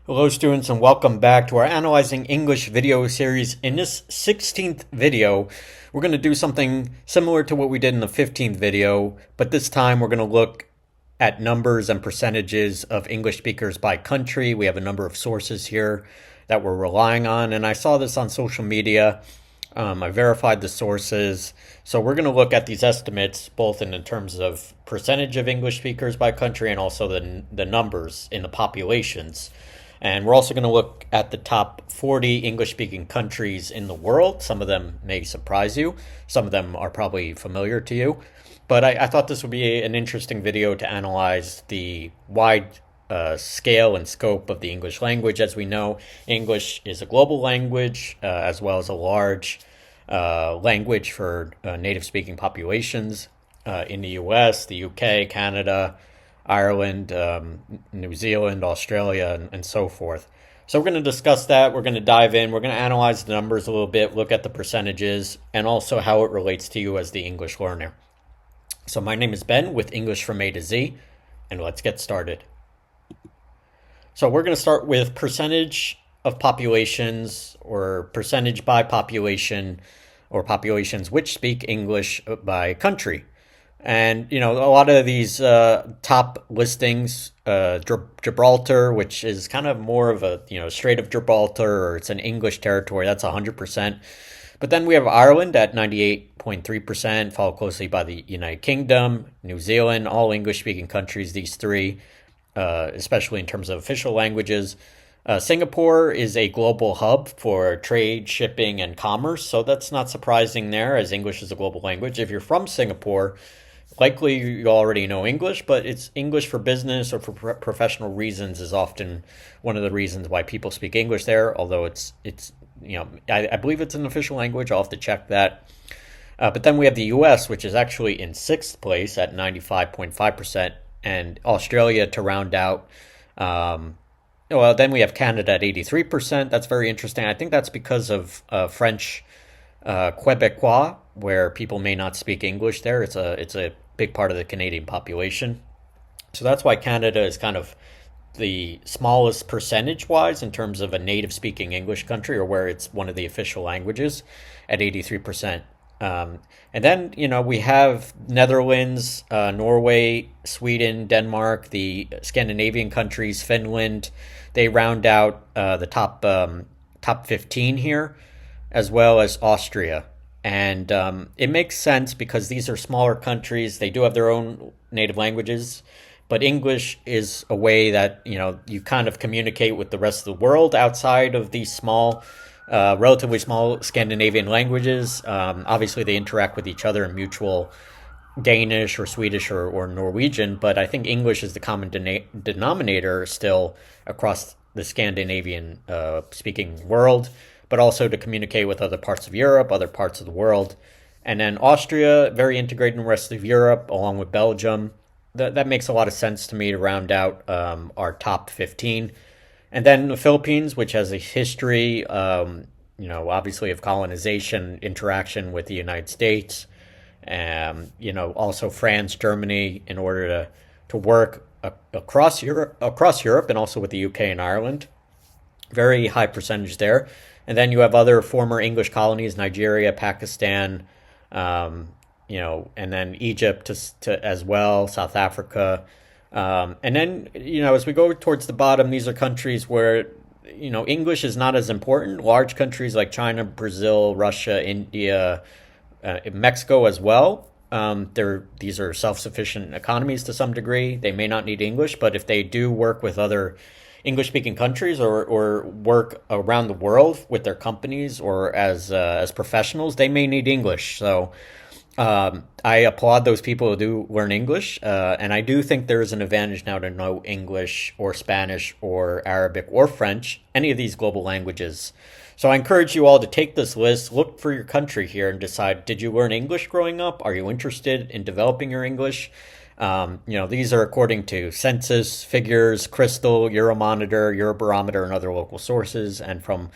Hello students and welcome back to our Analyzing English video series. In this 16th video, we're going to do something similar to what we did in the 15th video, but this time we're going to look at numbers and percentages of English speakers by country. We have a number of sources here that we're relying on, and I saw this on social media. I verified the sources. So we're going to look at these estimates both in terms of percentage of English speakers by country and also the numbers in the populations. And we're also going to look at the top 40 English-speaking countries in the world. Some of them may surprise you. Some of them are probably familiar to you. But I thought this would be an interesting video to analyze the wide scale and scope of the English language. As we know, English is a global language as well as a large language for native-speaking populations in the US, the UK, Canada, Ireland, New Zealand, Australia, and so forth. So we're going to discuss that. We're going to dive in. We're going to analyze the numbers a little bit, look at the percentages, and also how it relates to you as the English learner. So my name is Ben with English from A to Z, and let's get started. So we're going to start with percentage of populations or percentage by population or populations which speak English by country. And, you know, a lot of these top listings, Gibraltar, which is kind of more of a, Strait of Gibraltar, or it's an English territory, that's 100%. But then we have Ireland at 98.3%, followed closely by the United Kingdom, New Zealand, all English-speaking countries, these three, especially in terms of official languages. Singapore is a global hub for trade, shipping, and commerce, so that's not surprising there, as English is a global language. If you're from Singapore, likely you already know English, but it's English for business or for professional reasons is often one of the reasons why people speak English there, although it's I believe it's an official language. I'll have to check that. But then we have the US, which is actually in sixth place at 95.5%, and Australia to round out. Then we have Canada at 83%. That's very interesting. I think that's because of French Quebecois, where people may not speak English there. It's a big part of the Canadian population. So that's why Canada is kind of the smallest percentage-wise in terms of a native-speaking English country, or where it's one of the official languages at 83%. And then, we have Netherlands, Norway, Sweden, Denmark, the Scandinavian countries, Finland. They round out the top 15 here, as well as Austria. And it makes sense because these are smaller countries. They do have their own native languages, but English is a way that, you kind of communicate with the rest of the world outside of these small, relatively small Scandinavian languages. Obviously, they interact with each other in mutual Danish or Swedish or Norwegian, but I think English is the common denominator still across the Scandinavian speaking world, but also to communicate with other parts of Europe, other parts of the world. And then Austria, very integrated in the rest of Europe, along with Belgium. That makes a lot of sense to me to round out our top 15. And then the Philippines, which has a history, obviously of colonization, interaction with the United States, also France, Germany, in order to work across Europe and also with the UK and Ireland. Very high percentage there. And then you have other former English colonies, Nigeria, Pakistan, and then Egypt as well, South Africa. And then, as we go towards the bottom, these are countries where, English is not as important. Large countries like China, Brazil, Russia, India, Mexico as well. These are self-sufficient economies to some degree. They may not need English, but if they do work with other English-speaking countries or work around the world with their companies or as professionals, they may need English. So I applaud those people who do learn English, and I do think there is an advantage now to know English or Spanish or Arabic or French, any of these global languages. So I encourage you all to take this list, look for your country here, and decide, did you learn English growing up? Are you interested in developing your English? These are according to census figures, Crystal, Euromonitor, Eurobarometer, and other local sources. And from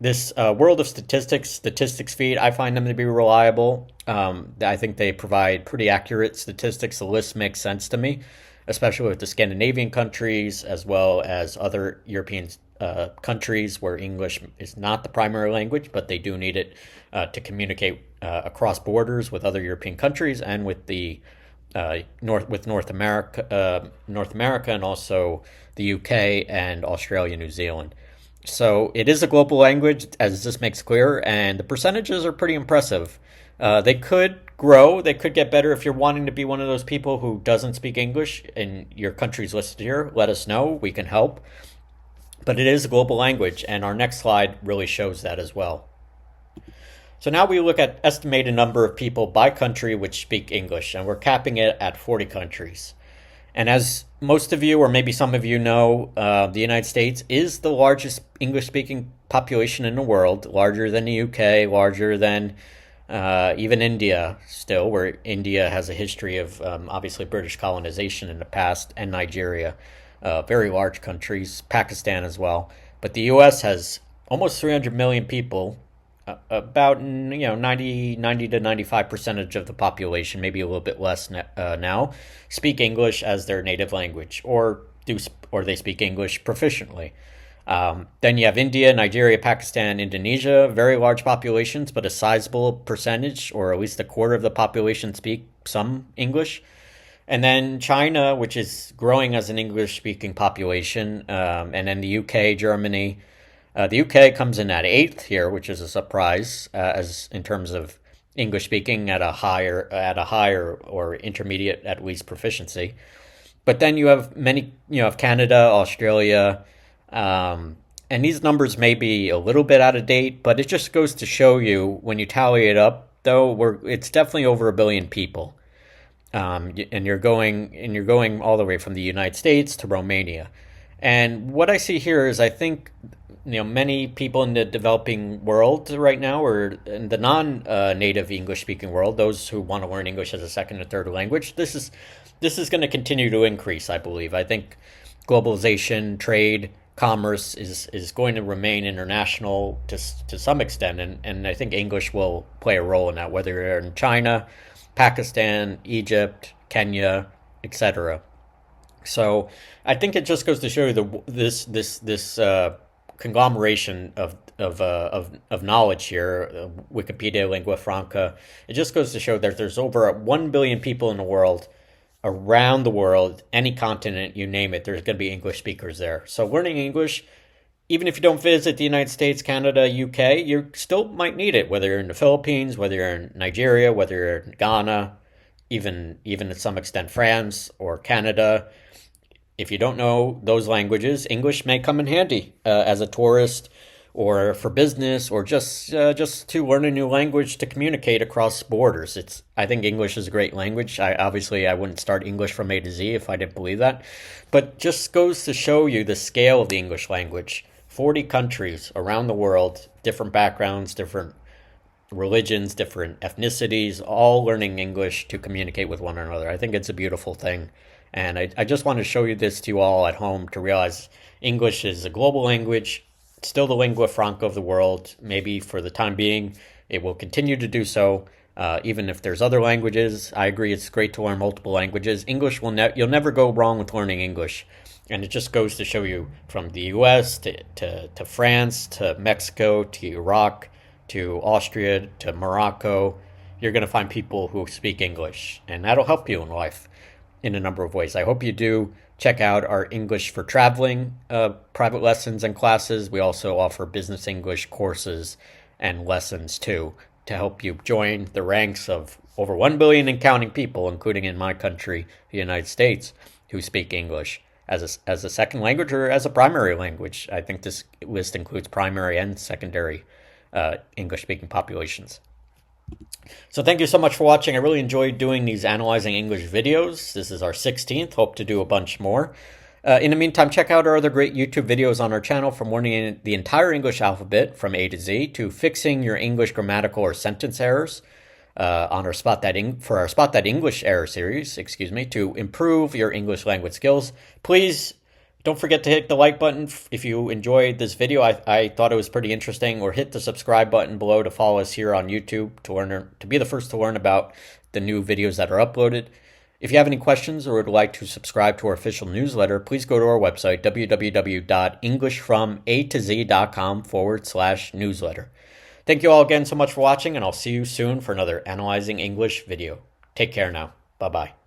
this World of Statistics feed, I find them to be reliable. I think they provide pretty accurate statistics. The list makes sense to me. especially with the Scandinavian countries as well as other European countries where English is not the primary language, but they do need it to communicate across borders with other European countries and with the North America, and also the UK and Australia, New Zealand. So it is a global language, as this makes clear, and the percentages are pretty impressive. They could grow, they could get better. If you're wanting to be one of those people who doesn't speak English and your country's listed here, let us know. We can help. But it is a global language, and our next slide really shows that as well. So now we look at estimated number of people by country which speak English, and we're capping it at 40 countries. And as most of you, or maybe some of you know, the United States is the largest English-speaking population in the world, larger than the UK, larger than even India still, where India has a history of obviously British colonization in the past, and Nigeria, very large countries, Pakistan as well. But the US has almost 300 million people, about 90 to 95% of the population, maybe a little bit less now, speak English as their native language, or they speak English proficiently. Then you have India, Nigeria, Pakistan, Indonesia, very large populations, but a sizable percentage, or at least a quarter of the population, speak some English. And then China, which is growing as an English-speaking population, and then the UK, Germany. The UK comes in at 8th here, which is a surprise, as in terms of English speaking at a higher or intermediate at least proficiency. But then you have Canada, Australia, and these numbers may be a little bit out of date, but it just goes to show you when you tally it up, though, it's definitely over 1 billion people. And you're going all the way from the United States to Romania. And what I see here is, I think, many people in the developing world right now, or in the non-native English-speaking world, those who want to learn English as a second or third language, this is going to continue to increase, I believe. I think globalization, trade, commerce is going to remain international to some extent, and I think English will play a role in that, whether you're in China, Pakistan, Egypt, Kenya, etc. So I think it just goes to show you this conglomeration of knowledge here, Wikipedia, lingua franca. It just goes to show that there's over 1 billion people in the world, around the world, any continent, you name it, there's going to be English speakers there. So learning English, even if you don't visit the United States, Canada, UK, you still might need it, whether you're in the Philippines, whether you're in Nigeria, whether you're in Ghana, even to some extent France or Canada. If you don't know those languages, English may come in handy as a tourist, or for business, or just to learn a new language to communicate across borders. I think English is a great language. I wouldn't start English from A to Z if I didn't believe that. But just goes to show you the scale of the English language. 40 countries around the world, different backgrounds, different religions, different ethnicities, all learning English to communicate with one another. I think it's a beautiful thing. And I just want to show you this to you all at home to realize English is a global language, still the lingua franca of the world. Maybe for the time being, it will continue to do so. Even if there's other languages, I agree it's great to learn multiple languages. English you'll never go wrong with learning English. And it just goes to show you, from the US to France, to Mexico, to Iraq, to Austria, to Morocco, you're going to find people who speak English. And that'll help you in life in a number of ways. I hope you do check out our English for Traveling private lessons and classes. We also offer business English courses and lessons too, to help you join the ranks of over 1 billion and counting people, including in my country, the United States, who speak English as a second language or as a primary language. I think this list includes primary and secondary English-speaking populations. So thank you so much for watching. I really enjoyed doing these Analyzing English videos. This is our 16th. Hope to do a bunch more. In the meantime, check out our other great YouTube videos on our channel, from learning the entire English alphabet from A to Z to fixing your English grammatical or sentence errors on our Spot That English error series, to improve your English language skills. Please don't forget to hit the like button if you enjoyed this video. I thought it was pretty interesting, or hit the subscribe button below to follow us here on YouTube to be the first to learn about the new videos that are uploaded. If you have any questions or would like to subscribe to our official newsletter, please go to our website, www.englishfrom-a-to-z.com/newsletter. Thank you all again so much for watching, and I'll see you soon for another Analyzing English video. Take care now. Bye-bye.